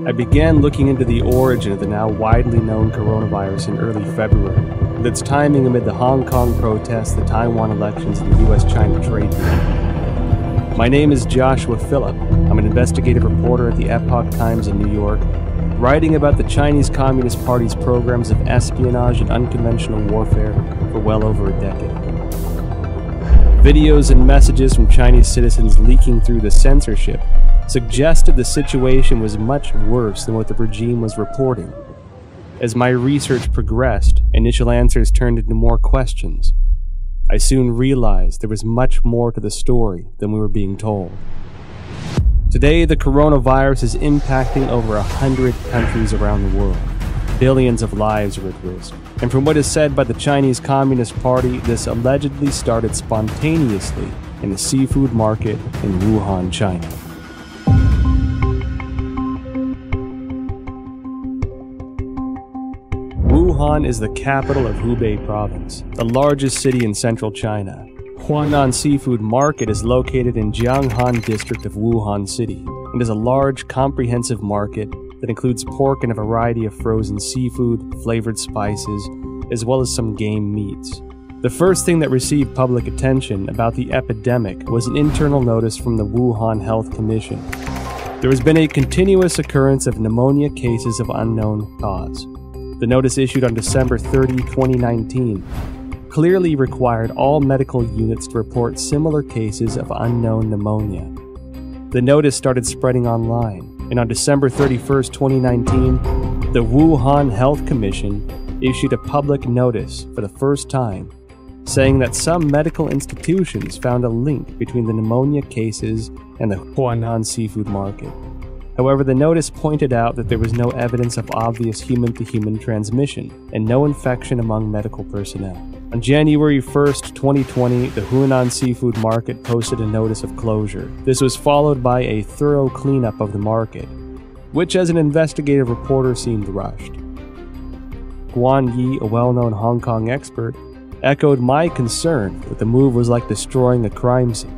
I began looking into the origin of the now widely known coronavirus in early February, with its timing amid the Hong Kong protests, the Taiwan elections, and the US-China trade war. My name is Joshua Phillip. I'm an investigative reporter at the Epoch Times in New York, writing about the Chinese Communist Party's programs of espionage and unconventional warfare for well over a decade. Videos and messages from Chinese citizens leaking through the censorship suggested the situation was much worse than what the regime was reporting. As my research progressed, initial answers turned into more questions. I soon realized there was much more to the story than we were being told. Today, the coronavirus is impacting over 100 countries around the world. Billions of lives are at risk. And from what is said by the Chinese Communist Party, this allegedly started spontaneously in a seafood market in Wuhan, China. Wuhan is the capital of Hubei province, the largest city in central China. Huanan Seafood Market is located in Jianghan district of Wuhan City and is a large, comprehensive market that includes pork and a variety of frozen seafood, flavored spices, as well as some game meats. The first thing that received public attention about the epidemic was an internal notice from the Wuhan Health Commission. There has been a continuous occurrence of pneumonia cases of unknown cause. The notice issued on December 30, 2019, clearly required all medical units to report similar cases of unknown pneumonia. The notice started spreading online, and on December 31, 2019, the Wuhan Health Commission issued a public notice for the first time, saying that some medical institutions found a link between the pneumonia cases and the Huanan seafood market. However, the notice pointed out that there was no evidence of obvious human-to-human transmission and no infection among medical personnel. On January 1, 2020, the Huanan seafood market posted a notice of closure. This was followed by a thorough cleanup of the market, which as an investigative reporter seemed rushed. Guan Yi, a well-known Hong Kong expert, echoed my concern that the move was like destroying a crime scene.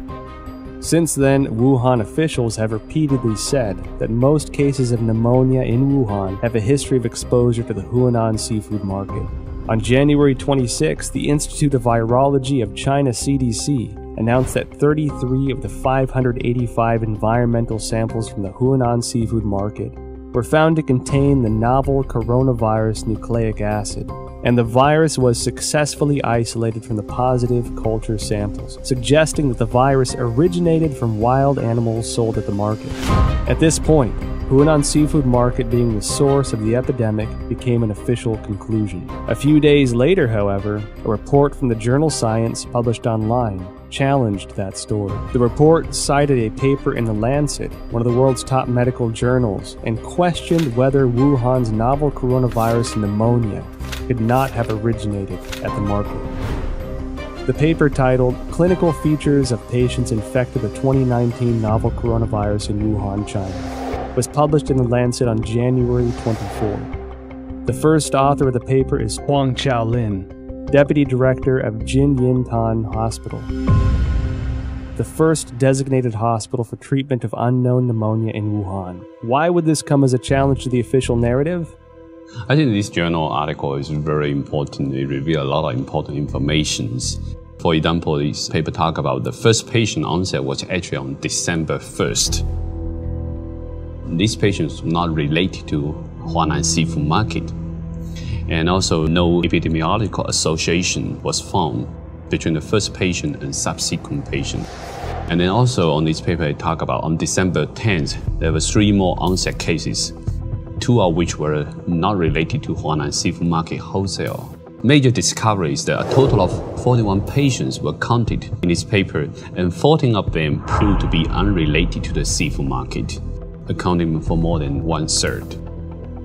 Since then, Wuhan officials have repeatedly said that most cases of pneumonia in Wuhan have a history of exposure to the Huanan seafood market. On January 26, the Institute of Virology of China CDC announced that 33 of the 585 environmental samples from the Huanan seafood market were found to contain the novel coronavirus nucleic acid, and the virus was successfully isolated from the positive culture samples, suggesting that the virus originated from wild animals sold at the market. At this point, Huanan seafood market being the source of the epidemic became an official conclusion. A few days later, however, a report from the journal Science published online challenged that story. The report cited a paper in The Lancet, one of the world's top medical journals, and questioned whether Wuhan's novel coronavirus pneumonia could not have originated at the market. The paper, titled "Clinical Features of Patients Infected with 2019 Novel Coronavirus in Wuhan, China," was published in The Lancet on January 24. The first author of the paper is Huang Qiaolin, Deputy Director of Jinyintan Hospital, the first designated hospital for treatment of unknown pneumonia in Wuhan. Why would this come as a challenge to the official narrative? I think this journal article is very important. It reveals a lot of important information. For example, this paper talks about the first patient onset was actually on December 1st. These patients were not related to Huanan seafood market. And also no epidemiological association was found between the first patient and subsequent patient. And then also on this paper, it talks about on December 10th, there were 3 more onset cases, 2 of which were not related to Huanan seafood market wholesale. Major discovery is that a total of 41 patients were counted in this paper, and 14 of them proved to be unrelated to the seafood market, accounting for more than 1/3.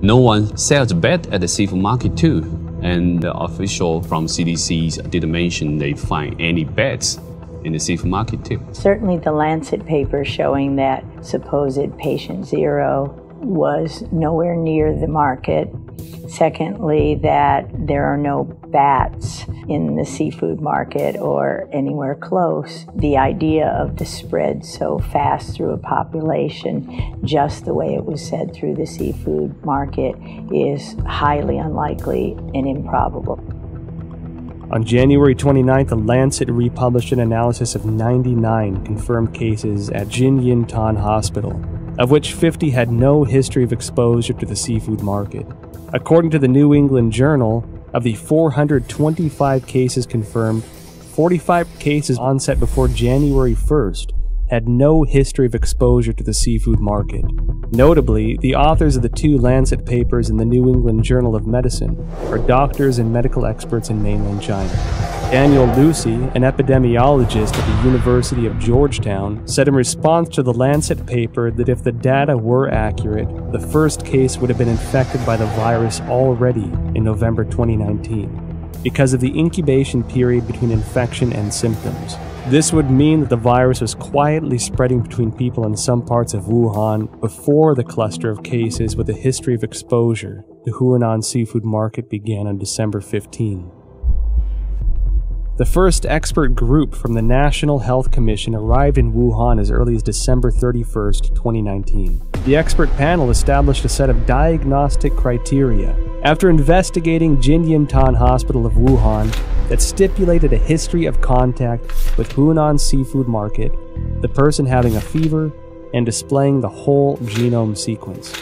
No one sells bed at the seafood market too, and the official from CDC didn't mention they find any beds in the seafood market too. Certainly the Lancet paper showing that supposed patient 0 was nowhere near the market. Secondly, that there are no bats in the seafood market or anywhere close. The idea of the spread so fast through a population, just the way it was said through the seafood market, is highly unlikely and improbable. On January 29th, The Lancet republished an analysis of 99 confirmed cases at Jinyintan Hospital, of which 50 had no history of exposure to the seafood market. According to the New England Journal, of the 425 cases confirmed, 45 cases onset before January 1st had no history of exposure to the seafood market. Notably, the authors of the 2 Lancet papers in the New England Journal of Medicine are doctors and medical experts in mainland China. Daniel Lucy, an epidemiologist at the University of Georgetown, said in response to the Lancet paper that if the data were accurate, the first case would have been infected by the virus already in November 2019, because of the incubation period between infection and symptoms. This would mean that the virus was quietly spreading between people in some parts of Wuhan before the cluster of cases with a history of exposure to Huanan seafood market began on December 15. The first expert group from the National Health Commission arrived in Wuhan as early as December 31, 2019. The expert panel established a set of diagnostic criteria after investigating Jinyintan Hospital of Wuhan that stipulated a history of contact with Huanan seafood market, the person having a fever, and displaying the whole genome sequence.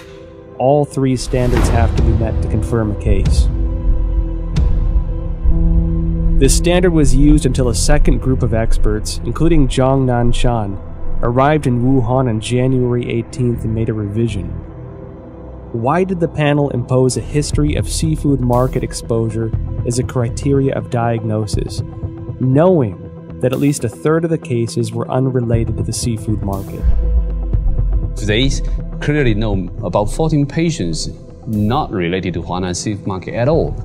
All 3 standards have to be met to confirm a case. This standard was used until a second group of experts, including Zhang Nanshan, arrived in Wuhan on January 18th and made a revision. Why did the panel impose a history of seafood market exposure as a criteria of diagnosis, knowing that at least a third of the cases were unrelated to the seafood market? They clearly know about 14 patients not related to Huanan seafood market at all.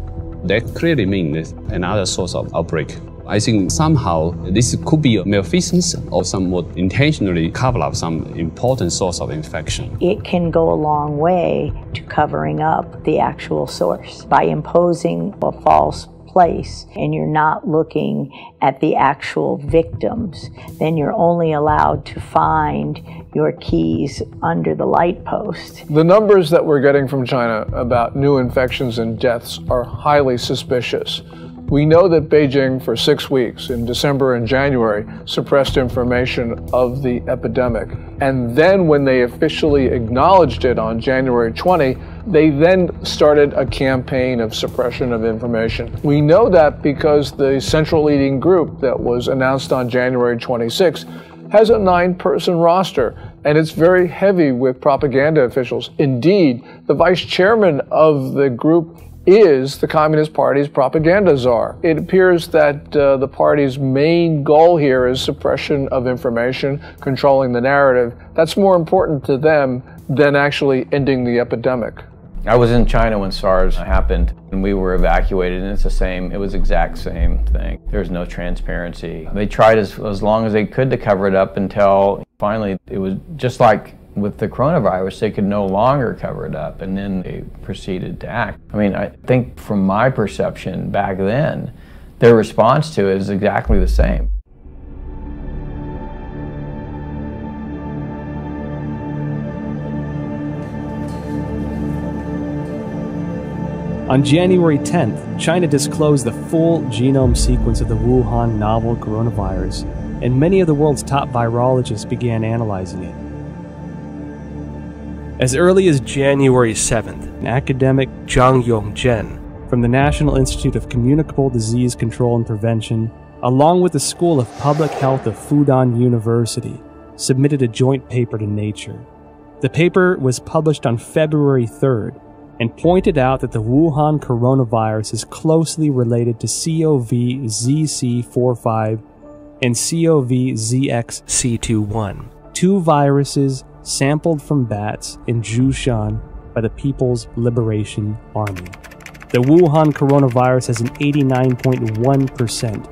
That clearly means another source of outbreak. I think somehow this could be a malfeasance or somewhat intentionally cover up some important source of infection. It can go a long way to covering up the actual source by imposing a false place and you're not looking at the actual victims. Then you're only allowed to find your keys under the light post. The numbers that we're getting from China about new infections and deaths are highly suspicious. We know that Beijing, for 6 weeks in December and January, suppressed information of the epidemic. And then when they officially acknowledged it on January 20, they then started a campaign of suppression of information. We know that because the central leading group that was announced on January 26 has a 9-person roster, and it's very heavy with propaganda officials. Indeed, the vice chairman of the group is the Communist Party's propaganda czar. It appears that the party's main goal here is suppression of information, controlling the narrative. That's more important to them than actually ending the epidemic. I was in China when SARS happened, and we were evacuated, and it was the exact same thing. There's no transparency. They tried as long as they could to cover it up until finally it was just like with the coronavirus, they could no longer cover it up, and then they proceeded to act. I mean, I think from my perception back then, their response to it is exactly the same. On January 10th, China disclosed the full genome sequence of the Wuhan novel coronavirus, and many of the world's top virologists began analyzing it. As early as January 7th, academic Zhang Yongzhen from the National Institute of Communicable Disease Control and Prevention, along with the School of Public Health of Fudan University, submitted a joint paper to Nature. The paper was published on February 3rd and pointed out that the Wuhan coronavirus is closely related to CoV-ZC45 and CoV-ZXC21, 2 viruses sampled from bats in Zhoushan by the People's Liberation Army. The Wuhan coronavirus has an 89.1%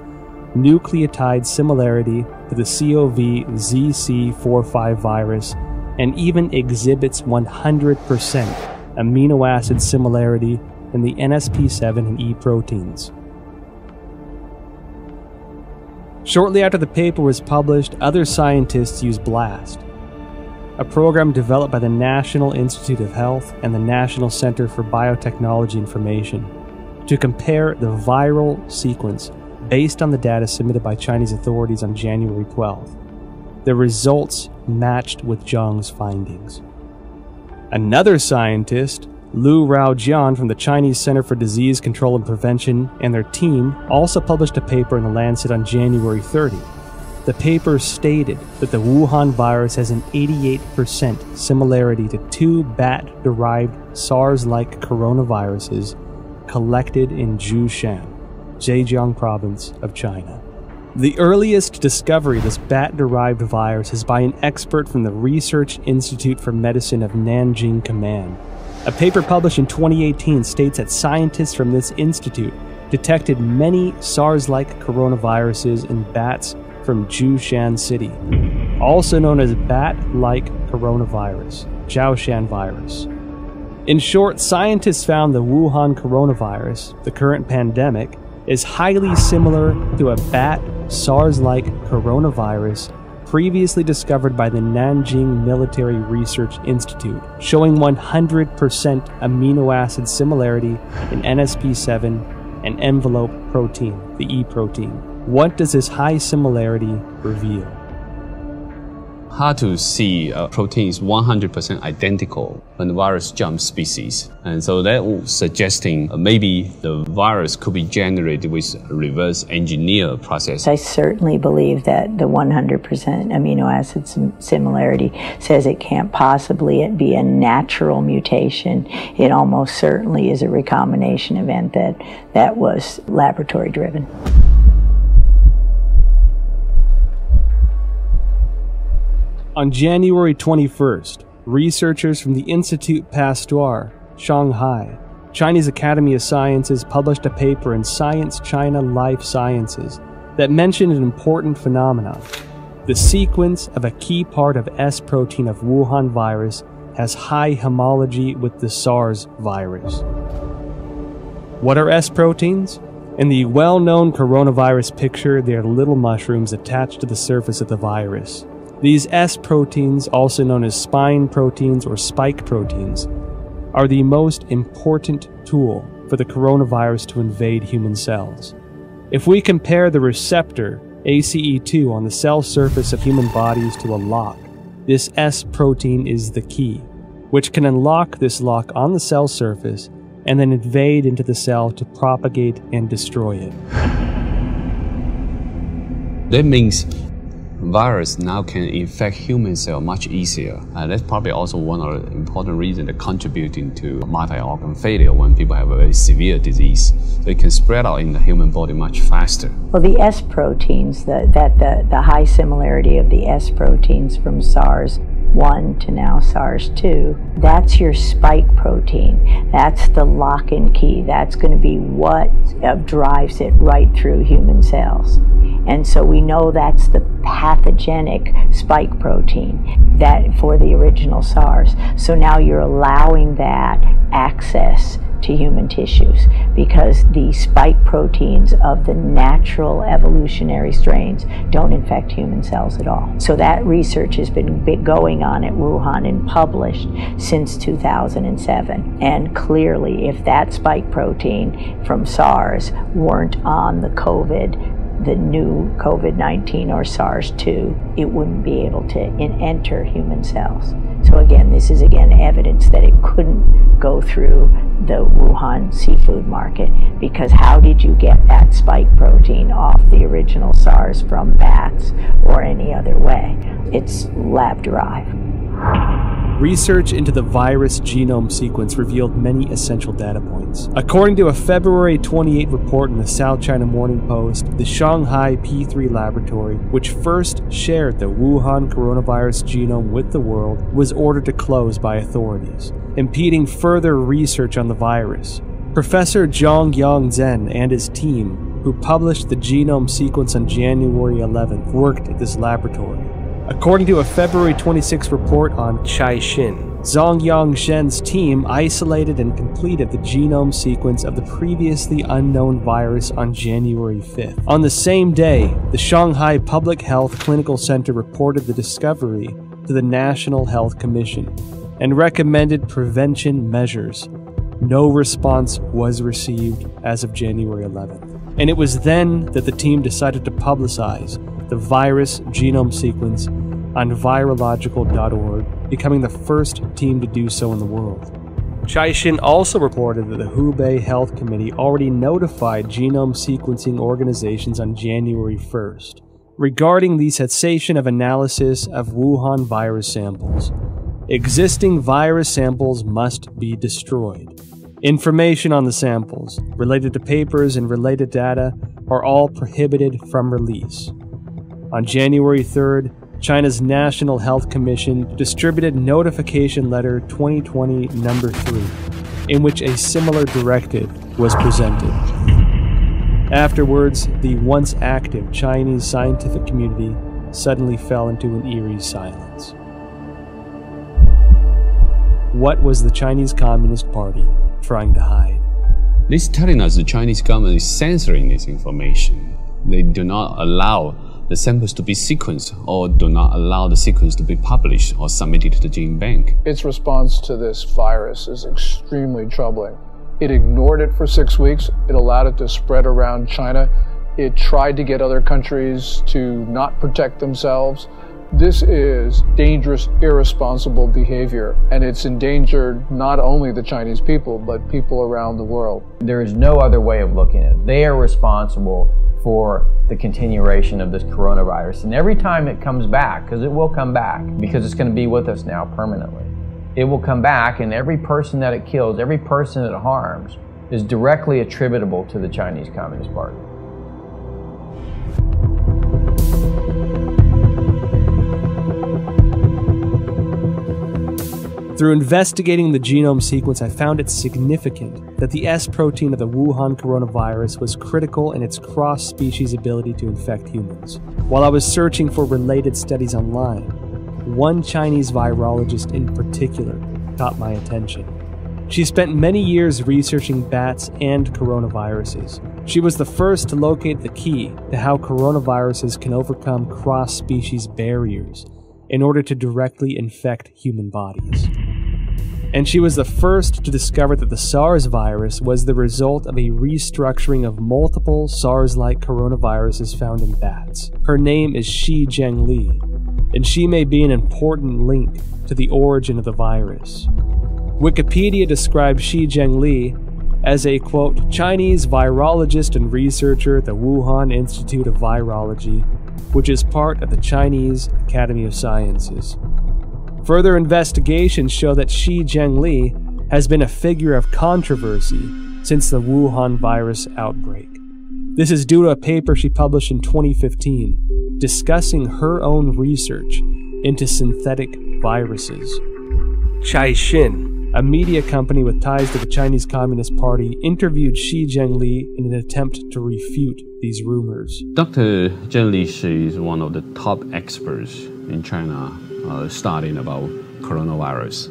nucleotide similarity to the CoV-ZC45 virus and even exhibits 100% amino acid similarity in the NSP7 and E proteins. Shortly after the paper was published, other scientists used BLAST, a program developed by the National Institute of Health and the National Center for Biotechnology Information, to compare the viral sequence based on the data submitted by Chinese authorities on January 12th. The results matched with Zhang's findings. Another scientist, Lu Raojian from the Chinese Center for Disease Control and Prevention, and their team also published a paper in The Lancet on January 30. The paper stated that the Wuhan virus has an 88% similarity to two bat-derived SARS-like coronaviruses collected in Zhoushan, Zhejiang province of China. The earliest discovery of this bat-derived virus is by an expert from the Research Institute for Medicine of Nanjing Command. A paper published in 2018 states that scientists from this institute detected many SARS-like coronaviruses in bats from Zhoushan City, also known as bat-like coronavirus, Zhoushan virus. In short, scientists found the Wuhan coronavirus, the current pandemic, is highly similar to a bat SARS-like coronavirus previously discovered by the Nanjing Military Research Institute, showing 100% amino acid similarity in NSP7 and envelope protein, the E protein. What does this high similarity reveal? Hard to see a protein is 100% identical when the virus jumps species. And so that was suggesting maybe the virus could be generated with a reverse engineer process. I certainly believe that the 100% amino acid similarity says it can't possibly be a natural mutation. It almost certainly is a recombination event that was laboratory driven. On January 21st, researchers from the Institut Pasteur, Shanghai, Chinese Academy of Sciences published a paper in Science China Life Sciences that mentioned an important phenomenon. The sequence of a key part of S protein of Wuhan virus has high homology with the SARS virus. What are S proteins? In the well-known coronavirus picture, they are little mushrooms attached to the surface of the virus. These S proteins, also known as spine proteins or spike proteins, are the most important tool for the coronavirus to invade human cells. If we compare the receptor ACE2 on the cell surface of human bodies to a lock, this S protein is the key, which can unlock this lock on the cell surface and then invade into the cell to propagate and destroy it. That means virus now can infect human cell much easier. That's probably also one of the important reasons that contributing to multi-organ failure when people have a very severe disease. So it can spread out in the human body much faster. Well, the S proteins, the high similarity of the S proteins from SARS-1 to now SARS-2, that's your spike protein. That's the lock and key. That's going to be what drives it right through human cells. And so we know that's the pathogenic spike protein that for the original SARS. So now you're allowing that access to human tissues because the spike proteins of the natural evolutionary strains don't infect human cells at all. So that research has been going on at Wuhan and published since 2007. And clearly, if that spike protein from SARS weren't on the new COVID-19 or SARS-2, it wouldn't be able to enter human cells. So again, this is evidence that it couldn't go through the Wuhan seafood market, because how did you get that spike protein off the original SARS from bats or any other way? It's lab-derived. Research into the virus genome sequence revealed many essential data points. According to a February 28 report in the South China Morning Post, the Shanghai P3 laboratory, which first shared the Wuhan coronavirus genome with the world, was ordered to close by authorities, impeding further research on the virus. Professor Zhongyang Zhen and his team, who published the genome sequence on January 11th, worked at this laboratory. According to a February 26 report on Caixin, Zhang Yangshen's team isolated and completed the genome sequence of the previously unknown virus on January 5th. On the same day, the Shanghai Public Health Clinical Center reported the discovery to the National Health Commission and recommended prevention measures. No response was received as of January 11th. And it was then that the team decided to publicize the virus genome sequence on virological.org, becoming the first team to do so in the world. Caixin also reported that the Hubei Health Committee already notified genome sequencing organizations on January 1st regarding the cessation of analysis of Wuhan virus samples. Existing virus samples must be destroyed. Information on the samples, related to papers and related data, are all prohibited from release. On January 3rd, China's National Health Commission distributed Notification Letter 2020 No. 3, in which a similar directive was presented. Afterwards, the once active Chinese scientific community suddenly fell into an eerie silence. What was the Chinese Communist Party trying to hide? This is telling us the Chinese government is censoring this information. They do not allow the samples to be sequenced or do not allow the sequence to be published or submitted to the gene bank. Its response to this virus is extremely troubling. It ignored it for 6 weeks. It allowed it to spread around China. It tried to get other countries to not protect themselves. This is dangerous, irresponsible behavior, and it's endangered not only the Chinese people, but people around the world. There is no other way of looking at it. They are responsible for the continuation of this coronavirus. And every time it comes back, because it will come back, because it's going to be with us now permanently, it will come back, and every person that it kills, every person that it harms, is directly attributable to the Chinese Communist Party. Through investigating the genome sequence, I found it significant that the S protein of the Wuhan coronavirus was critical in its cross-species ability to infect humans. While I was searching for related studies online, one Chinese virologist in particular caught my attention. She spent many years researching bats and coronaviruses. She was the first to locate the key to how coronaviruses can overcome cross-species barriers in order to directly infect human bodies. And she was the first to discover that the SARS virus was the result of a restructuring of multiple SARS-like coronaviruses found in bats. Her name is Shi Zhengli, and she may be an important link to the origin of the virus. Wikipedia describes Shi Zhengli as a, quote, Chinese virologist and researcher at the Wuhan Institute of Virology, which is part of the Chinese Academy of Sciences. Further investigations show that Shi Zhengli has been a figure of controversy since the Wuhan virus outbreak. This is due to a paper she published in 2015 discussing her own research into synthetic viruses. Caixin, a media company with ties to the Chinese Communist Party, interviewed Shi Zhengli in an attempt to refute these rumors. Dr. Zhengli is one of the top experts in China studying about coronavirus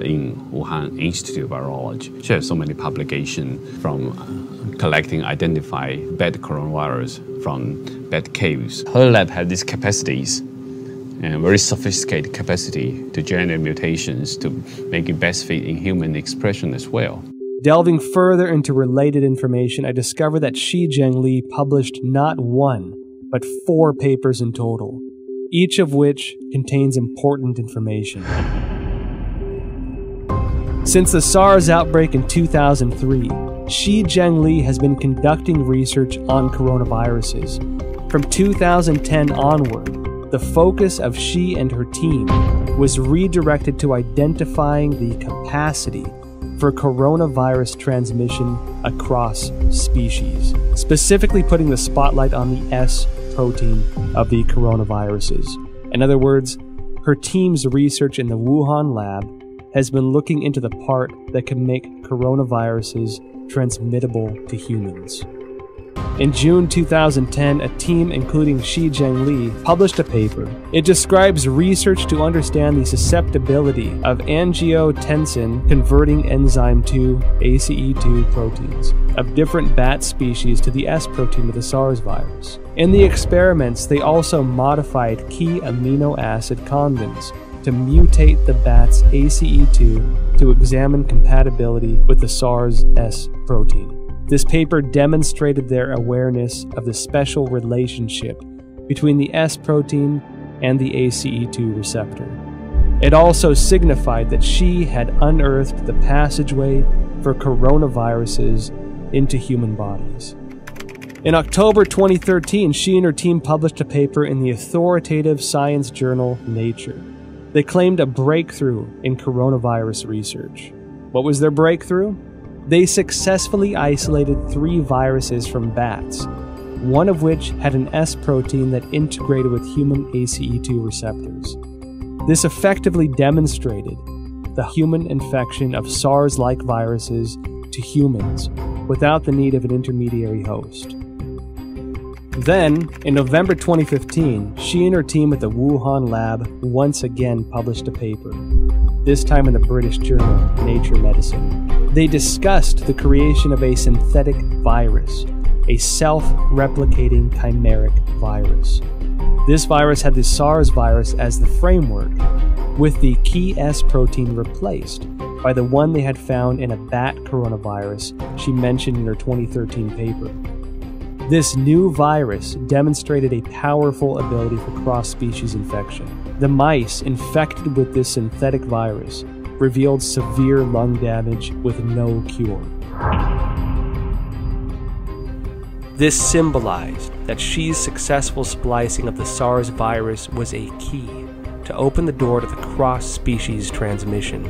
in Wuhan Institute of Virology. She has so many publications from collecting, identify bad coronavirus from bad caves. Her lab has these capacities and very sophisticated capacity to generate mutations to make it best fit in human expression as well. Delving further into related information, I discovered that Shi Zhengli published not one, but 4 papers in total, each of which contains important information. Since the SARS outbreak in 2003, Shi Zhengli has been conducting research on coronaviruses. From 2010 onward, the focus of Shi and her team was redirected to identifying the capacity for coronavirus transmission across species, specifically putting the spotlight on the S protein of the coronaviruses. In other words, her team's research in the Wuhan lab has been looking into the part that can make coronaviruses transmittable to humans. In June 2010, a team including Shi Zhengli published a paper. It describes research to understand the susceptibility of angiotensin converting enzyme 2 ACE2 proteins of different bat species to the S protein of the SARS virus. In the experiments, they also modified key amino acid condoms to mutate the bat's ACE2 to examine compatibility with the SARS S protein. This paper demonstrated their awareness of the special relationship between the S protein and the ACE2 receptor. It also signified that Shi had unearthed the passageway for coronaviruses into human bodies. In October 2013, Shi and her team published a paper in the authoritative science journal Nature. They claimed a breakthrough in coronavirus research. What was their breakthrough? They successfully isolated 3 viruses from bats, one of which had an S protein that integrated with human ACE2 receptors. This effectively demonstrated the human infection of SARS-like viruses to humans without the need of an intermediary host. Then, in November 2015, Shi and her team at the Wuhan lab once again published a paper, this time in the British journal Nature Medicine. They discussed the creation of a synthetic virus, a self-replicating chimeric virus. This virus had the SARS virus as the framework, with the key S protein replaced by the one they had found in a bat coronavirus she mentioned in her 2013 paper. This new virus demonstrated a powerful ability for cross-species infection. The mice infected with this synthetic virus revealed severe lung damage with no cure. This symbolized that Shi's successful splicing of the SARS virus was a key to open the door to the cross-species transmission.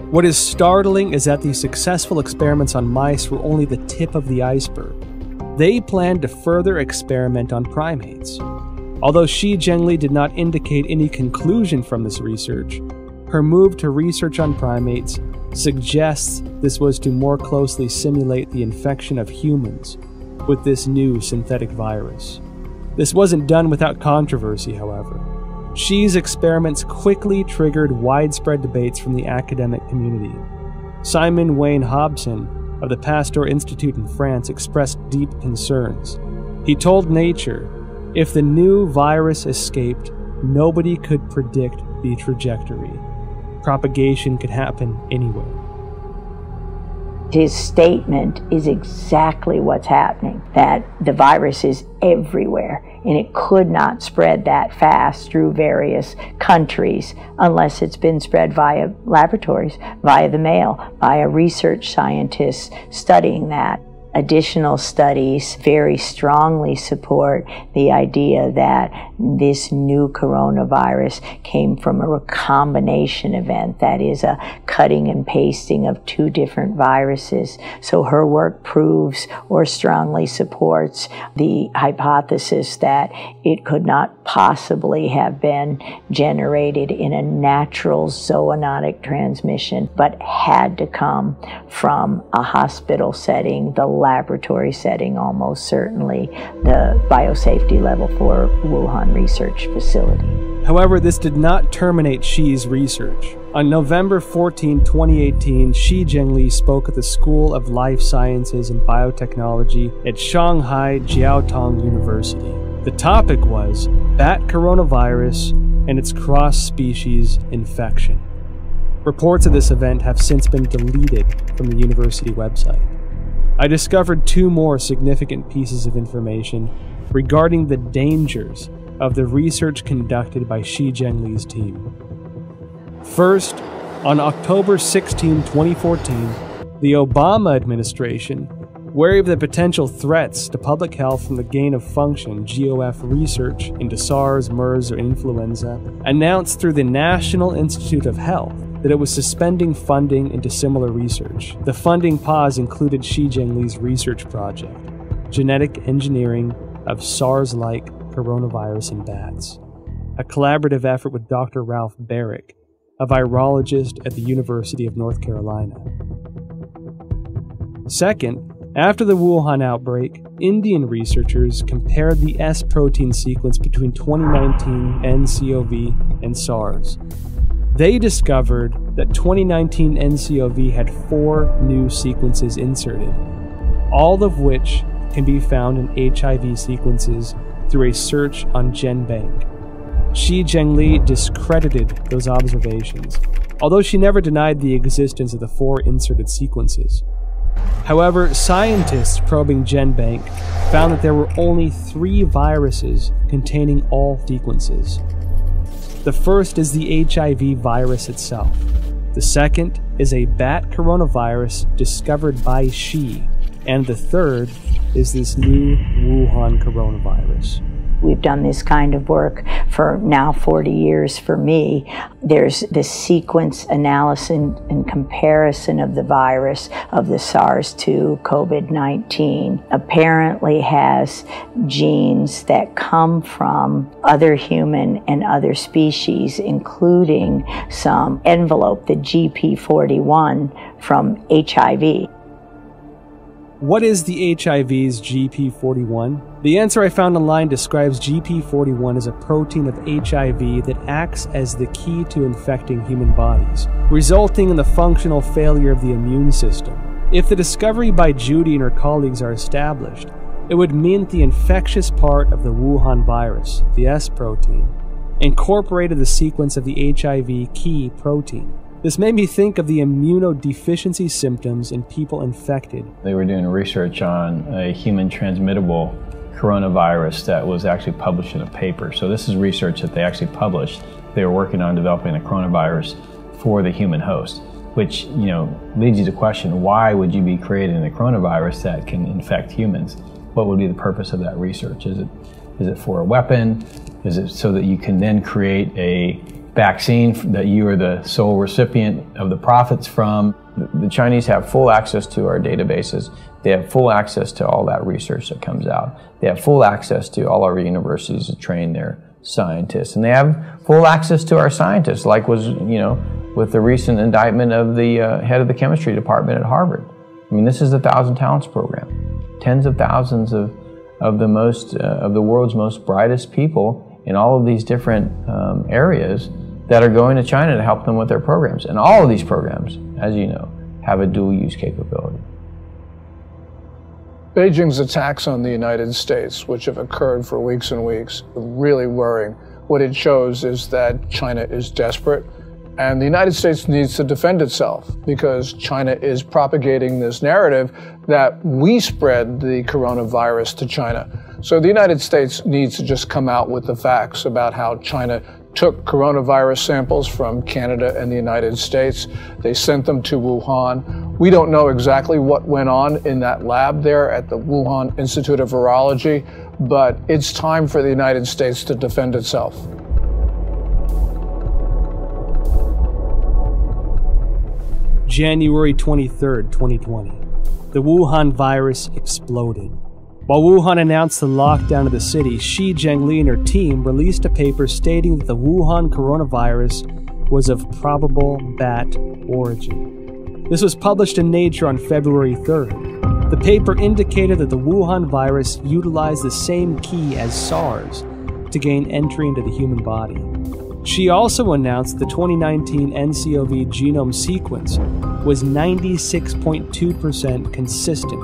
What is startling is that these successful experiments on mice were only the tip of the iceberg. They planned to further experiment on primates. Although Shi Zhengli did not indicate any conclusion from this research, her move to research on primates suggests this was to more closely simulate the infection of humans with this new synthetic virus. This wasn't done without controversy, however. Shi's experiments quickly triggered widespread debates from the academic community. Simon Wayne Hobson of the Pasteur Institute in France expressed deep concerns. He told Nature, if the new virus escaped, nobody could predict the trajectory. Propagation could happen anywhere. His statement is exactly what's happening, that the virus is everywhere and it could not spread that fast through various countries unless it's been spread via laboratories, via the mail, via research scientists studying that. Additional studies very strongly support the idea that this new coronavirus came from a recombination event, that is a cutting and pasting of 2 different viruses. So her work proves or strongly supports the hypothesis that it could not possibly have been generated in a natural zoonotic transmission, but had to come from a hospital setting, the laboratory setting, almost certainly the biosafety level for Wuhan research facility. However, this did not terminate Shi's research. On November 14, 2018, Shi Zhengli spoke at the School of Life Sciences and Biotechnology at Shanghai Jiaotong University. The topic was bat coronavirus and its cross-species infection. Reports of this event have since been deleted from the university website. I discovered 2 more significant pieces of information regarding the dangers of the research conducted by Shi Zhengli's team. First, on October 16, 2014, the Obama administration, wary of the potential threats to public health from the gain-of-function GOF research into SARS, MERS, or influenza, announced through the National Institute of Health that it was suspending funding into similar research. The funding pause included Shi Zhengli's research project, Genetic Engineering of SARS-like Coronavirus in Bats, a collaborative effort with Dr. Ralph Barrick, a virologist at the University of North Carolina. Second, After the Wuhan outbreak, Indian researchers compared the S protein sequence between 2019 nCoV and SARS. They discovered that 2019 nCoV had 4 new sequences inserted, all of which can be found in HIV sequences through a search on GenBank. Shi Zhengli discredited those observations, although she never denied the existence of the 4 inserted sequences. However, scientists probing GenBank found that there were only 3 viruses containing all sequences. The first is the HIV virus itself. The second is a bat coronavirus discovered by Shi. And the third is this new Wuhan coronavirus. We've done this kind of work for now 40 years for me. There's the sequence analysis and comparison of the virus of the SARS-2 COVID-19 apparently has genes that come from other human and other species, including some envelope, the GP41 from HIV. What is the HIV's GP41? The answer I found online describes GP41 as a protein of HIV that acts as the key to infecting human bodies, resulting in the functional failure of the immune system. If the discovery by Judy and her colleagues are established, it would mean that the infectious part of the Wuhan virus, the S protein, incorporated the sequence of the HIV key protein. This made me think of the immunodeficiency symptoms in people infected. They were doing research on a human transmittable coronavirus that was actually published in a paper. So this is research that they actually published. They were working on developing a coronavirus for the human host, which, leads you to question, why would you be creating a coronavirus that can infect humans? What would be the purpose of that research? Is it for a weapon? Is it so that you can then create a vaccine that you are the sole recipient of the profits from? The Chinese have full access to our databases. They have full access to all that research that comes out. They have full access to all our universities to train their scientists. And they have full access to our scientists, like was, with the recent indictment of the head of the chemistry department at Harvard. I mean, this is the 1,000 Talents program. Tens of thousands of the world's most brightest people in all of these different areas that are going to China to help them with their programs. And all of these programs, as you know, have a dual use capability. Beijing's attacks on the United States, which have occurred for weeks and weeks, are really worrying. What it shows is that China is desperate, and the United States needs to defend itself because China is propagating this narrative that we spread the coronavirus to China. So the United States needs to just come out with the facts about how China took coronavirus samples from Canada and the United States. They sent them to Wuhan. We don't know exactly what went on in that lab there at the Wuhan Institute of Virology, but it's time for the United States to defend itself. January 23rd, 2020. The Wuhan virus exploded. While Wuhan announced the lockdown of the city, Shi Zhengli and her team released a paper stating that the Wuhan coronavirus was of probable bat origin. This was published in Nature on February 3rd. The paper indicated that the Wuhan virus utilized the same key as SARS to gain entry into the human body. She also announced the 2019 nCoV genome sequence was 96.2% consistent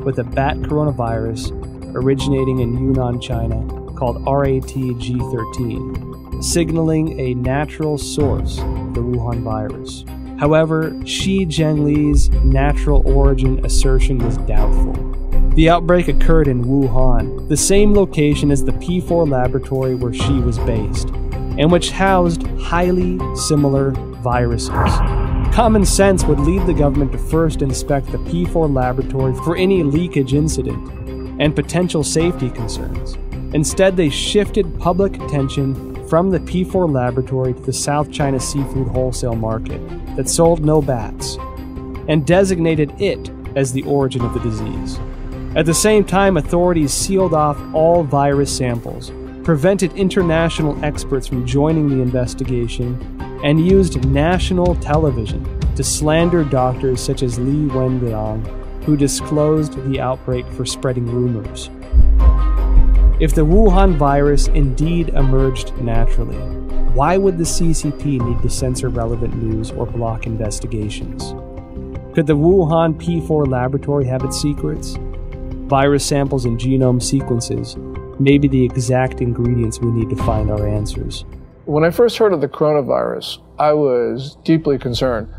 with a bat coronavirus originating in Yunnan, China, called RATG13, signaling a natural source of the Wuhan virus. However, Shi Zhengli's natural origin assertion was doubtful. The outbreak occurred in Wuhan, the same location as the P4 laboratory where Shi was based, and which housed highly similar viruses. Common sense would lead the government to first inspect the P4 laboratory for any leakage incident and potential safety concerns. Instead, they shifted public attention from the P4 laboratory to the South China seafood wholesale market that sold no bats, and designated it as the origin of the disease. At the same time, authorities sealed off all virus samples, prevented international experts from joining the investigation, and used national television to slander doctors such as Li Wenliang, who disclosed the outbreak for spreading rumors. If the Wuhan virus indeed emerged naturally, why would the CCP need to censor relevant news or block investigations? Could the Wuhan P4 laboratory have its secrets? Virus samples and genome sequences may be the exact ingredients we need to find our answers. When I first heard of the coronavirus, I was deeply concerned.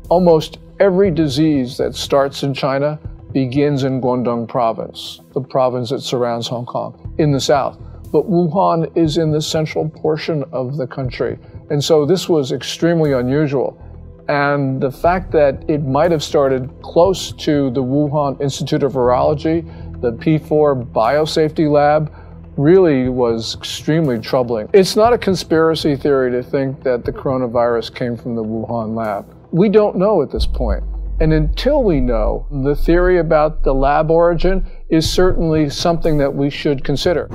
Almost every disease that starts in China begins in Guangdong province, the province that surrounds Hong Kong, in the south. But Wuhan is in the central portion of the country. And so this was extremely unusual. And the fact that it might have started close to the Wuhan Institute of Virology, the P4 Biosafety Lab, really was extremely troubling. It's not a conspiracy theory to think that the coronavirus came from the Wuhan lab. We don't know at this point. And until we know, the theory about the lab origin is certainly something that we should consider.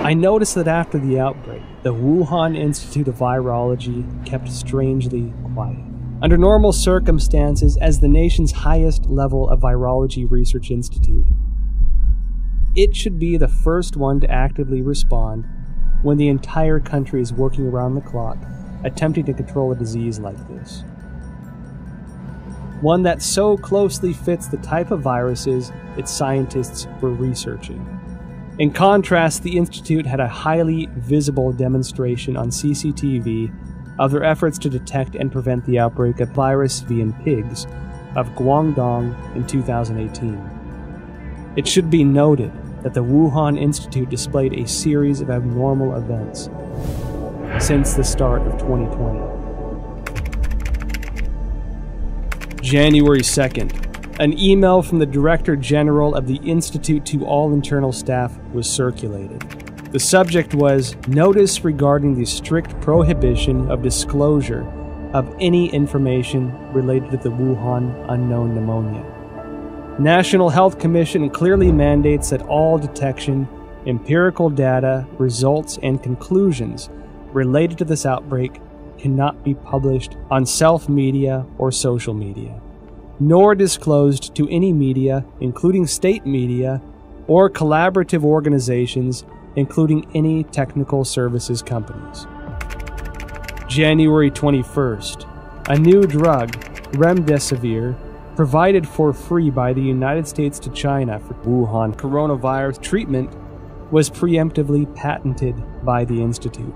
I noticed that after the outbreak, the Wuhan Institute of Virology kept strangely quiet. Under normal circumstances, as the nation's highest level of virology research institute, it should be the first one to actively respond when the entire country is working around the clock, attempting to control a disease like this. One that so closely fits the type of viruses its scientists were researching. In contrast, the Institute had a highly visible demonstration on CCTV of their efforts to detect and prevent the outbreak of virus V in pigs of Guangdong in 2018. It should be noted that the Wuhan Institute displayed a series of abnormal events since the start of 2020. January 2nd. An email from the Director General of the Institute to all internal staff was circulated. The subject was Notice regarding the strict prohibition of disclosure of any information related to the Wuhan unknown pneumonia. National Health Commission clearly mandates that all detection, empirical data, results, and conclusions related to this outbreak cannot be published on self-media or social media, nor disclosed to any media, including state media, or collaborative organizations, including any technical services companies. January 21st. A new drug, remdesivir, provided for free by the United States to China for Wuhan coronavirus treatment, was preemptively patented by the Institute.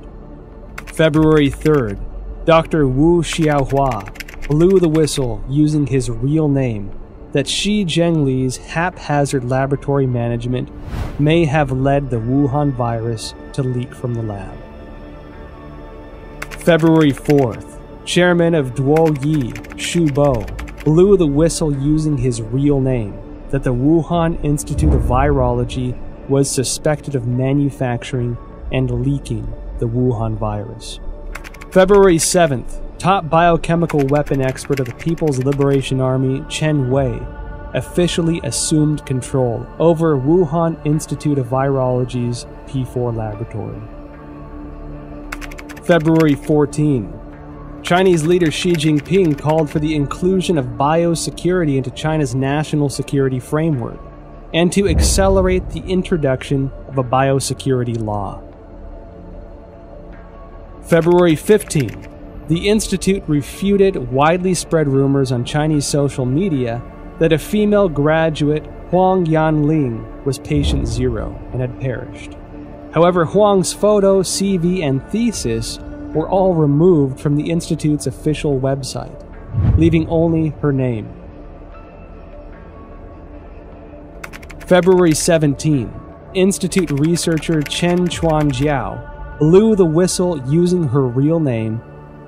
February 3rd. Dr. Wu Xiaohua blew the whistle using his real name that Xi Zhengli's haphazard laboratory management may have led the Wuhan virus to leak from the lab. February 4th, Chairman of Duoyi, Xu Bo, blew the whistle using his real name that the Wuhan Institute of Virology was suspected of manufacturing and leaking the Wuhan virus. February 7th, top biochemical weapon expert of the People's Liberation Army, Chen Wei, officially assumed control over Wuhan Institute of Virology's P4 laboratory. February 14. Chinese leader Xi Jinping called for the inclusion of biosecurity into China's national security framework and to accelerate the introduction of a biosecurity law. February 15. The Institute refuted widely spread rumors on Chinese social media that a female graduate, Huang Yanling, was patient zero and had perished. However, Huang's photo, CV, and thesis were all removed from the Institute's official website, leaving only her name. February 17. Institute researcher Chen Chuanjiao blew the whistle using her real name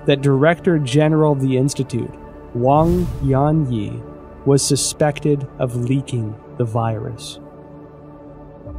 that Director General of the Institute, Wang Yanyi, was suspected of leaking the virus.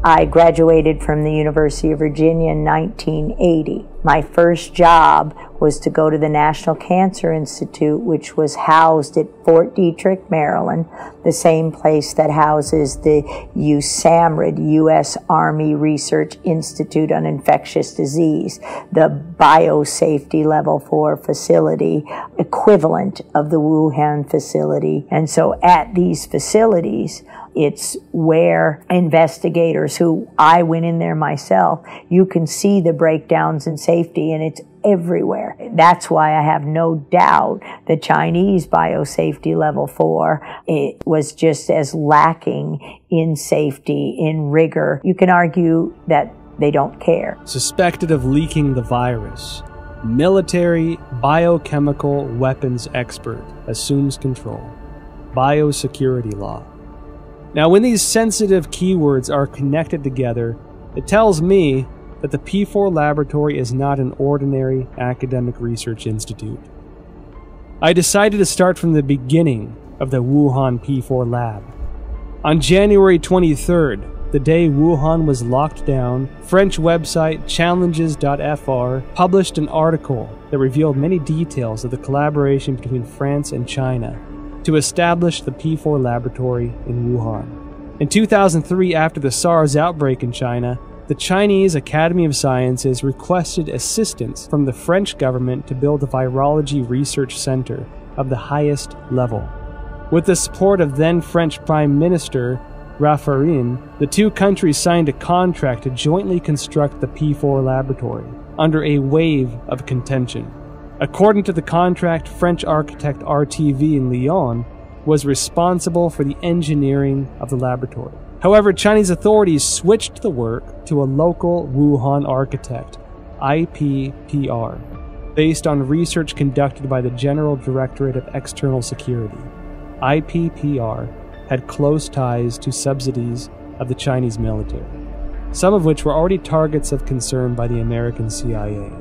I graduated from the University of Virginia in 1980. My first job was to go to the National Cancer Institute, which was housed at Fort Detrick, Maryland, the same place that houses the USAMRIID, U.S. Army Research Institute on Infectious Disease, the biosafety level 4 facility, equivalent of the Wuhan facility. And so at these facilities, it's where investigators who, I went in there myself, you can see the breakdowns in safety, and it's everywhere. That's why I have no doubt the Chinese biosafety level 4, it was just as lacking in safety, in rigor. You can argue that they don't care. Suspected of leaking the virus, military biochemical weapons expert assumes control. Biosecurity law. Now, when these sensitive keywords are connected together, it tells me that the P4 laboratory is not an ordinary academic research institute. I decided to start from the beginning of the Wuhan P4 lab. On January 23rd, the day Wuhan was locked down, French website challenges.fr published an article that revealed many details of the collaboration between France and China to establish the P4 laboratory in Wuhan. In 2003, after the SARS outbreak in China, the Chinese Academy of Sciences requested assistance from the French government to build a virology research center of the highest level. With the support of then French Prime Minister Raffarin, the two countries signed a contract to jointly construct the P4 laboratory under a wave of contention. According to the contract, French architect RTV in Lyon was responsible for the engineering of the laboratory. However, Chinese authorities switched the work to a local Wuhan architect, IPPR, based on research conducted by the General Directorate of External Security. IPPR had close ties to subsidies of the Chinese military, some of which were already targets of concern by the American CIA.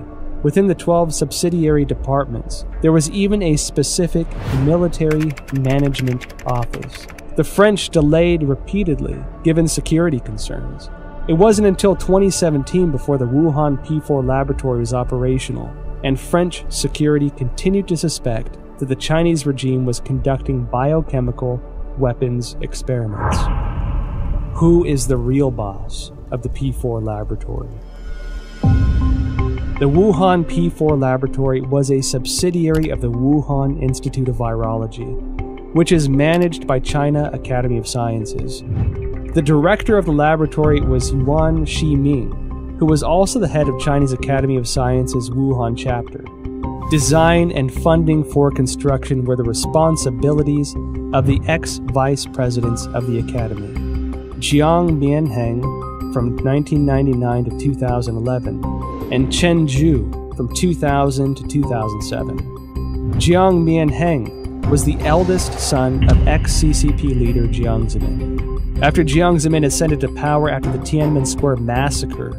Within the 12 subsidiary departments, there was even a specific military management office. The French delayed repeatedly, given security concerns. It wasn't until 2017 before the Wuhan P4 laboratory was operational, and French security continued to suspect that the Chinese regime was conducting biochemical weapons experiments. Who is the real boss of the P4 laboratory? The Wuhan P4 laboratory was a subsidiary of the Wuhan Institute of Virology, which is managed by China Academy of Sciences. The director of the laboratory was Yuan Shiming, who was also the head of Chinese Academy of Sciences Wuhan chapter. Design and funding for construction were the responsibilities of the ex-vice presidents of the academy, Jiang Mianheng from 1999 to 2011, and Chen Zhu from 2000 to 2007. Jiang Mianheng was the eldest son of ex-CCP leader Jiang Zemin. After Jiang Zemin ascended to power after the Tiananmen Square massacre,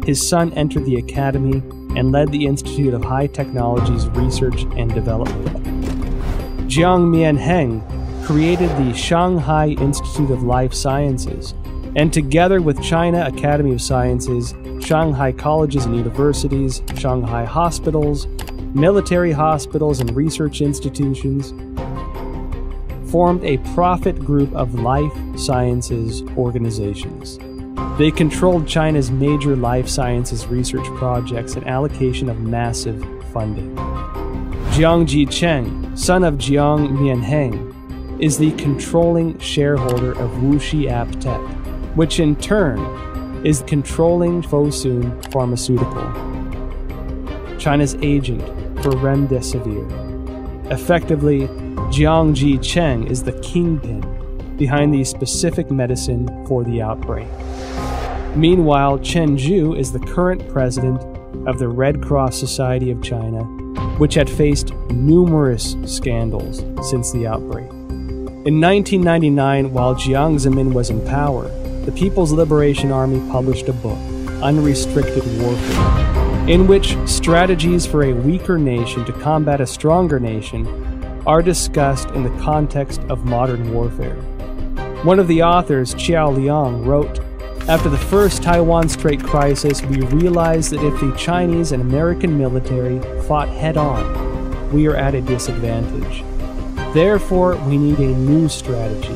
his son entered the academy and led the Institute of High Technologies Research and Development. Jiang Mianheng created the Shanghai Institute of Life Sciences, and together with China Academy of Sciences, Shanghai colleges and universities, Shanghai hospitals, military hospitals and research institutions, formed a profit group of life sciences organizations. They controlled China's major life sciences research projects and allocation of massive funding. Jiang Jicheng, son of Jiang Mianheng, is the controlling shareholder of Wuxi AppTech, which in turn is controlling Fosun Pharmaceutical, China's agent for Remdesivir. Effectively, Jiang Jicheng is the kingpin behind the specific medicine for the outbreak. Meanwhile, Chen Zhu is the current president of the Red Cross Society of China, which had faced numerous scandals since the outbreak. In 1999, while Jiang Zemin was in power, the People's Liberation Army published a book, Unrestricted Warfare, in which strategies for a weaker nation to combat a stronger nation are discussed in the context of modern warfare. One of the authors, Qiao Liang, wrote, After the first Taiwan Strait crisis, we realized that if the Chinese and American military fought head-on, we are at a disadvantage. Therefore, we need a new strategy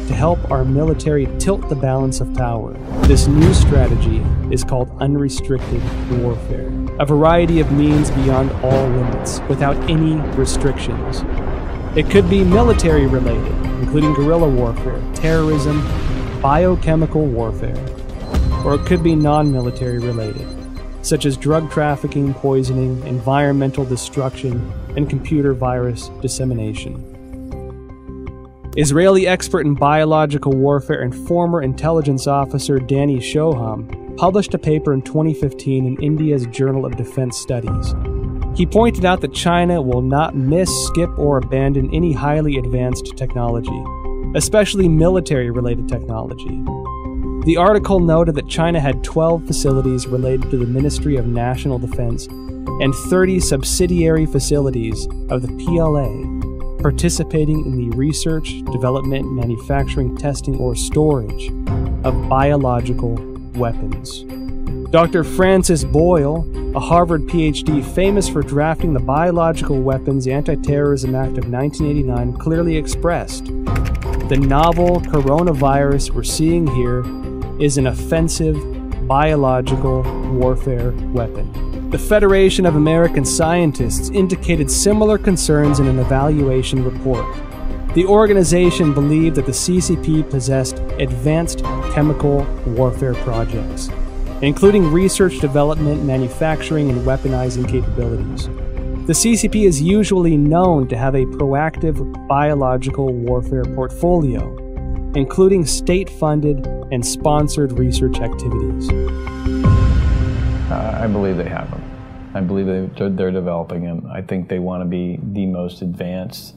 to help our military tilt the balance of power. This new strategy is called unrestricted warfare, a variety of means beyond all limits, without any restrictions. It could be military-related, including guerrilla warfare, terrorism, biochemical warfare, or it could be non-military related, such as drug trafficking, poisoning, environmental destruction, and computer virus dissemination. Israeli expert in biological warfare and former intelligence officer Danny Shoham published a paper in 2015 in India's Journal of Defense Studies. He pointed out that China will not miss, skip, or abandon any highly advanced technology, especially military-related technology. The article noted that China had 12 facilities related to the Ministry of National Defense and 30 subsidiary facilities of the PLA participating in the research, development, manufacturing, testing, or storage of biological weapons. Dr. Francis Boyle, a Harvard PhD famous for drafting the Biological Weapons Anti-Terrorism Act of 1989, clearly expressed, the novel coronavirus we're seeing here is an offensive biological warfare weapon. The Federation of American Scientists indicated similar concerns in an evaluation report. The organization believed that the CCP possessed advanced chemical warfare projects, including research, development, manufacturing, and weaponizing capabilities. The CCP is usually known to have a proactive biological warfare portfolio, including state-funded and sponsored research activities. I believe they have them. I believe they're developing them. I think they want to be the most advanced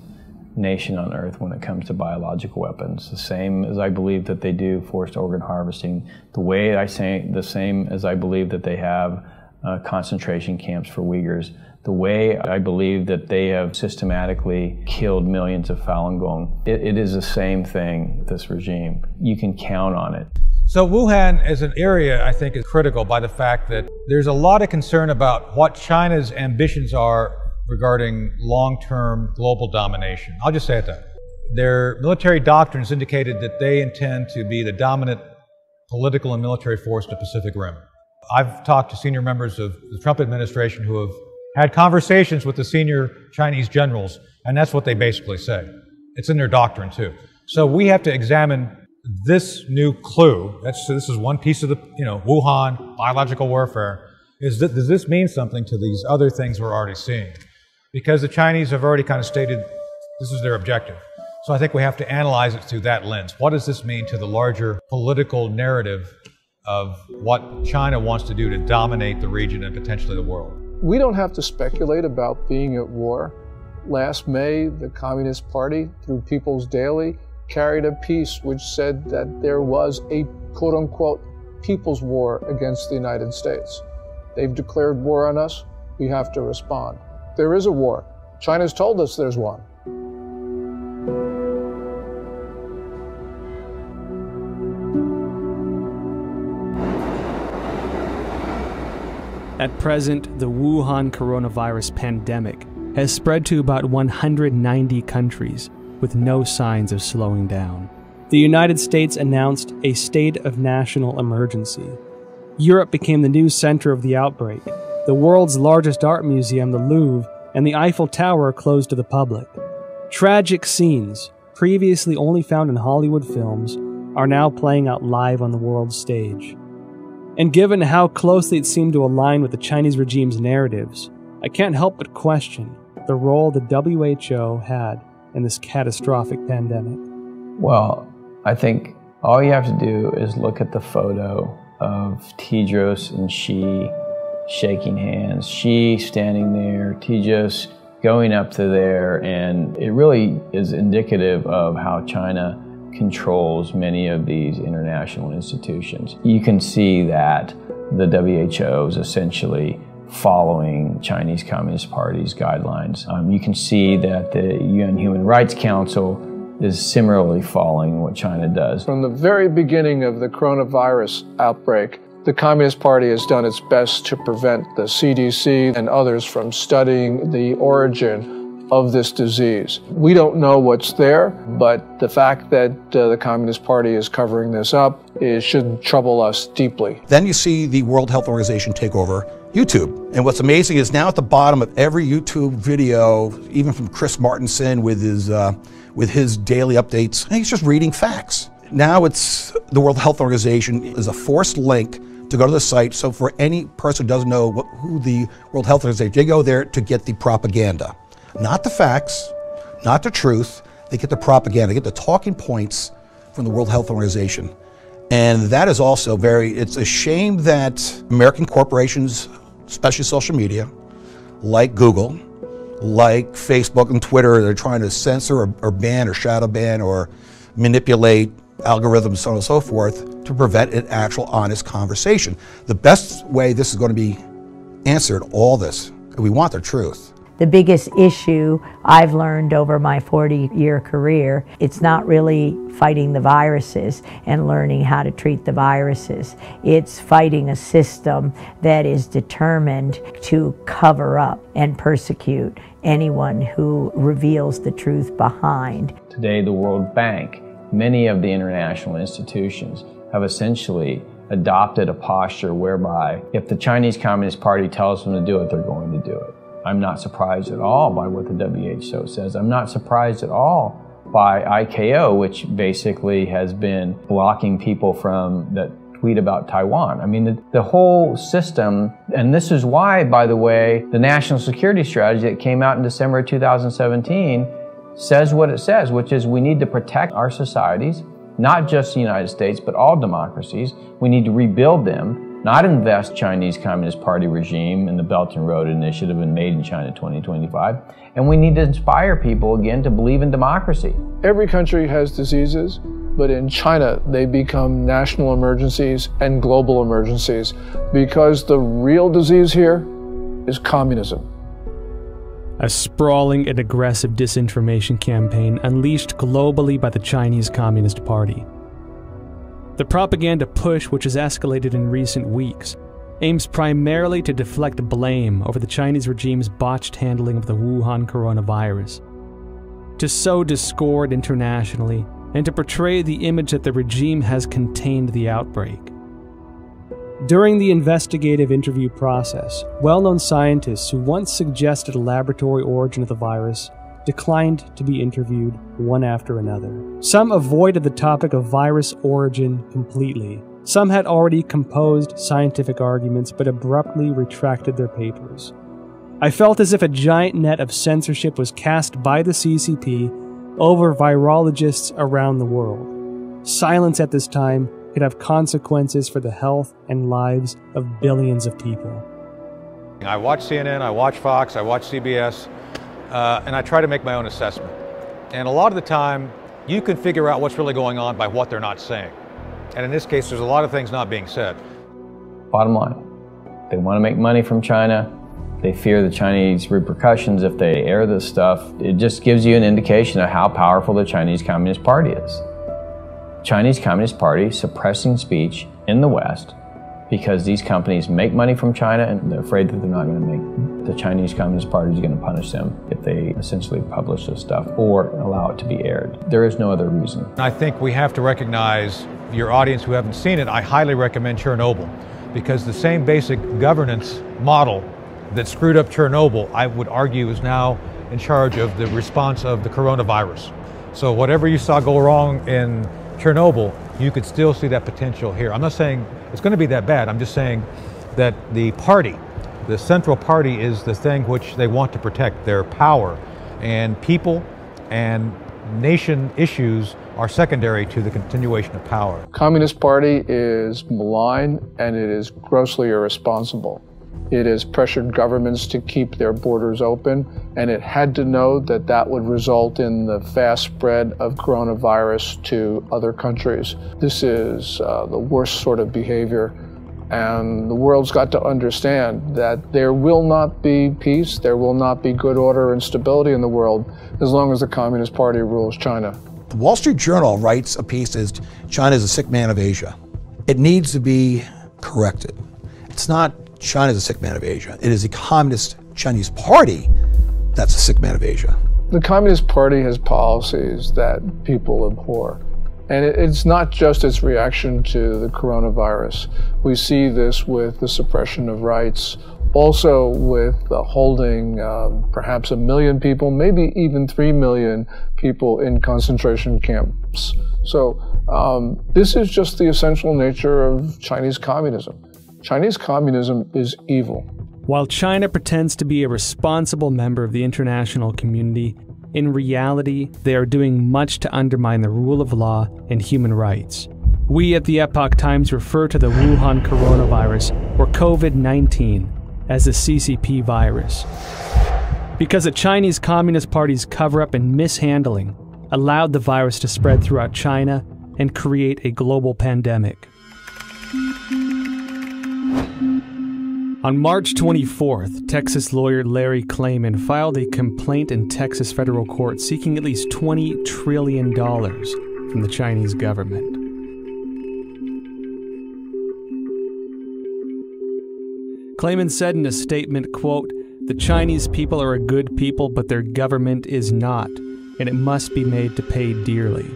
nation on earth when it comes to biological weapons. The same as I believe that they do forced organ harvesting. The same as I believe that they have concentration camps for Uyghurs. The way I believe that they have systematically killed millions of Falun Gong. It is the same thing, this regime. You can count on it. So Wuhan as an area, I think, is critical by the fact that there's a lot of concern about what China's ambitions are regarding long-term global domination. I'll just say it that. Their military doctrines indicated that they intend to be the dominant political and military force in the Pacific Rim. I've talked to senior members of the Trump administration who have had conversations with the senior Chinese generals, and that's what they basically say. It's in their doctrine, too. So we have to examine this new clue. This is one piece of the, Wuhan, biological warfare. Does this mean something to these other things we're already seeing? Because the Chinese have already kind of stated this is their objective. So I think we have to analyze it through that lens. What does this mean to the larger political narrative of what China wants to do to dominate the region and potentially the world? We don't have to speculate about being at war. Last May, the Communist Party, through People's Daily, carried a piece which said that there was a quote-unquote people's war against the United States. They've declared war on us. We have to respond. There is a war. China's told us there's one. At present, the Wuhan coronavirus pandemic has spread to about 190 countries with no signs of slowing down. The United States announced a state of national emergency. Europe became the new center of the outbreak. The world's largest art museum, the Louvre, and the Eiffel Tower closed to the public. Tragic scenes, previously only found in Hollywood films, are now playing out live on the world stage. And given how closely it seemed to align with the Chinese regime's narratives, I can't help but question the role the WHO had in this catastrophic pandemic. Well, I think all you have to do is look at the photo of Tedros and Xi shaking hands, Xi standing there, Tedros going up to there, and it really is indicative of how China controls many of these international institutions. You can see that the WHO is essentially following Chinese Communist Party's guidelines. You can see that the UN Human Rights Council is similarly following what China does. From the very beginning of the coronavirus outbreak, the Communist Party has done its best to prevent the CDC and others from studying the origin of this disease. We don't know what's there, but the fact that the Communist Party is covering this up should trouble us deeply. Then you see the World Health Organization take over YouTube. And what's amazing is now at the bottom of every YouTube video, even from Chris Martenson with his daily updates, he's just reading facts. Now it's the World Health Organization is a forced link to go to the site. So for any person who doesn't know who the World Health Organization, they go there to get the propaganda. Not the facts, not the truth, they get the propaganda, they get the talking points from the World Health Organization. And that is also it's a shame that American corporations, especially social media, like Google, like Facebook and Twitter, they're trying to censor or ban or shadow ban or manipulate algorithms, so on and so forth, to prevent an actual honest conversation. The best way this is going to be answered, all this, we want the truth. The biggest issue I've learned over my 40-year career, it's not really fighting the viruses and learning how to treat the viruses. It's fighting a system that is determined to cover up and persecute anyone who reveals the truth behind. Today, the World Bank, many of the international institutions have essentially adopted a posture whereby if the Chinese Communist Party tells them to do it, they're going to do it. I'm not surprised at all by what the WHO says. I'm not surprised at all by ICAO, which basically has been blocking people from that tweet about Taiwan. I mean, the whole system, and this is why, by the way, the national security strategy that came out in December 2017 says what it says, which is we need to protect our societies, not just the United States, but all democracies. We need to rebuild them, not invest Chinese Communist Party regime in the Belt and Road Initiative and Made in China 2025. And we need to inspire people again to believe in democracy. Every country has diseases, but in China they become national emergencies and global emergencies because the real disease here is communism. A sprawling and aggressive disinformation campaign unleashed globally by the Chinese Communist Party. The propaganda push, which has escalated in recent weeks, aims primarily to deflect blame over the Chinese regime's botched handling of the Wuhan coronavirus, to sow discord internationally, and to portray the image that the regime has contained the outbreak. During the investigative interview process, well-known scientists who once suggested a laboratory origin of the virus declined to be interviewed one after another. Some avoided the topic of virus origin completely. Some had already composed scientific arguments but abruptly retracted their papers. I felt as if a giant net of censorship was cast by the CCP over virologists around the world. Silence at this time could have consequences for the health and lives of billions of people. I watch CNN, I watch Fox, I watch CBS, and I try to make my own assessment. And a lot of the time, you can figure out what's really going on by what they're not saying. And in this case, there's a lot of things not being said. Bottom line, they want to make money from China. They fear the Chinese repercussions if they air this stuff. It just gives you an indication of how powerful the Chinese Communist Party is. Chinese Communist Party suppressing speech in the West because these companies make money from China and they're afraid that they're not going to make, the Chinese Communist Party is going to punish them if they essentially publish this stuff or allow it to be aired. There is no other reason. I think we have to recognize, your audience who haven't seen it, I highly recommend Chernobyl, because the same basic governance model that screwed up Chernobyl, I would argue, is now in charge of the response of the coronavirus. So whatever you saw go wrong in Chernobyl, you could still see that potential here. I'm not saying it's going to be that bad. I'm just saying that the party, the central party, is the thing which they want to protect, their power. And people and nation issues are secondary to the continuation of power. Communist Party is malign and it is grossly irresponsible. It has pressured governments to keep their borders open, and it had to know that that would result in the fast spread of coronavirus to other countries. This is the worst sort of behavior, and the world's got to understand that there will not be peace, there will not be good order and stability in the world as long as the Communist Party rules China. The Wall Street Journal writes a piece as China is a sick man of Asia. It needs to be corrected. It's not China is a sick man of Asia. It is the Communist Chinese Party that's a sick man of Asia. The Communist Party has policies that people abhor. And it's not just its reaction to the coronavirus. We see this with the suppression of rights, also with the holding perhaps 1 million people, maybe even 3 million people in concentration camps. So this is just the essential nature of Chinese communism. Chinese communism is evil. While China pretends to be a responsible member of the international community, in reality, they are doing much to undermine the rule of law and human rights. We at the Epoch Times refer to the Wuhan coronavirus, or COVID-19, as the CCP virus, because the Chinese Communist Party's cover-up and mishandling allowed the virus to spread throughout China and create a global pandemic. On March 24th, Texas lawyer Larry Klayman filed a complaint in Texas federal court seeking at least $20 trillion from the Chinese government. Klayman said in a statement, quote, "The Chinese people are a good people, but their government is not, and it must be made to pay dearly."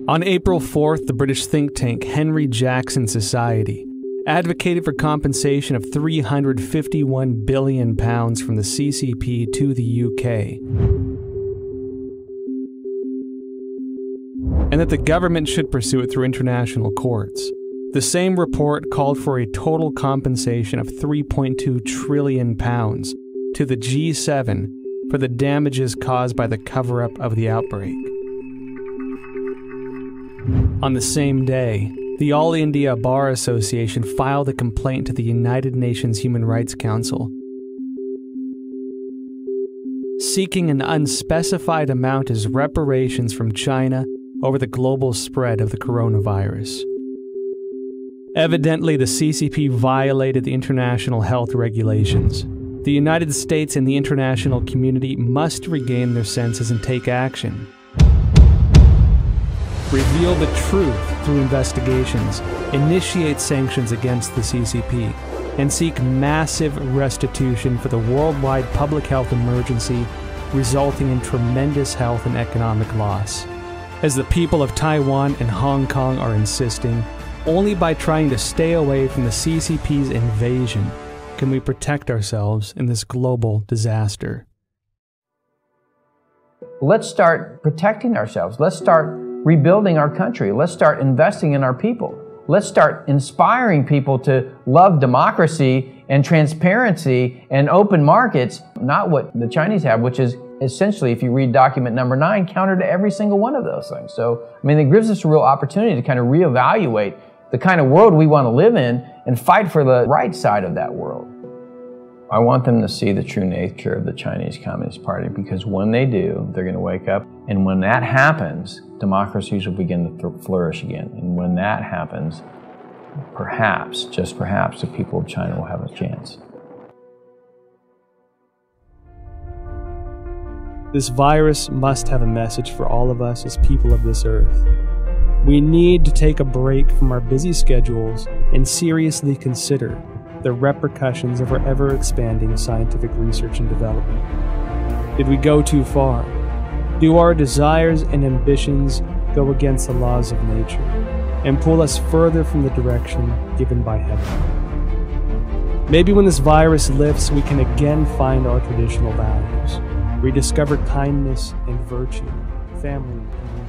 On April 4th, the British think tank Henry Jackson Society advocated for compensation of £351 billion from the CCP to the UK, and that the government should pursue it through international courts. The same report called for a total compensation of £3.2 trillion to the G7 for the damages caused by the cover-up of the outbreak. On the same day, the All India Bar Association filed a complaint to the United Nations Human Rights Council, seeking an unspecified amount as reparations from China over the global spread of the coronavirus. Evidently, the CCP violated the international health regulations. The United States and the international community must regain their senses and take action. Reveal the truth through investigations, initiate sanctions against the CCP, and seek massive restitution for the worldwide public health emergency resulting in tremendous health and economic loss. As the people of Taiwan and Hong Kong are insisting, only by trying to stay away from the CCP's invasion can we protect ourselves in this global disaster. Let's start protecting ourselves. Let's start rebuilding our country. Let's start investing in our people. Let's start inspiring people to love democracy and transparency and open markets, not what the Chinese have, which is essentially, if you read document number 9, counter to every single one of those things. So, I mean, it gives us a real opportunity to kind of reevaluate the kind of world we want to live in and fight for the right side of that world. I want them to see the true nature of the Chinese Communist Party, because when they do, they're going to wake up. And when that happens, democracies will begin to flourish again. And when that happens, perhaps, just perhaps, the people of China will have a chance. This virus must have a message for all of us as people of this earth. We need to take a break from our busy schedules and seriously consider the repercussions of our ever-expanding scientific research and development. Did we go too far? Do our desires and ambitions go against the laws of nature and pull us further from the direction given by heaven? Maybe when this virus lifts, we can again find our traditional values, rediscover kindness and virtue, family and community.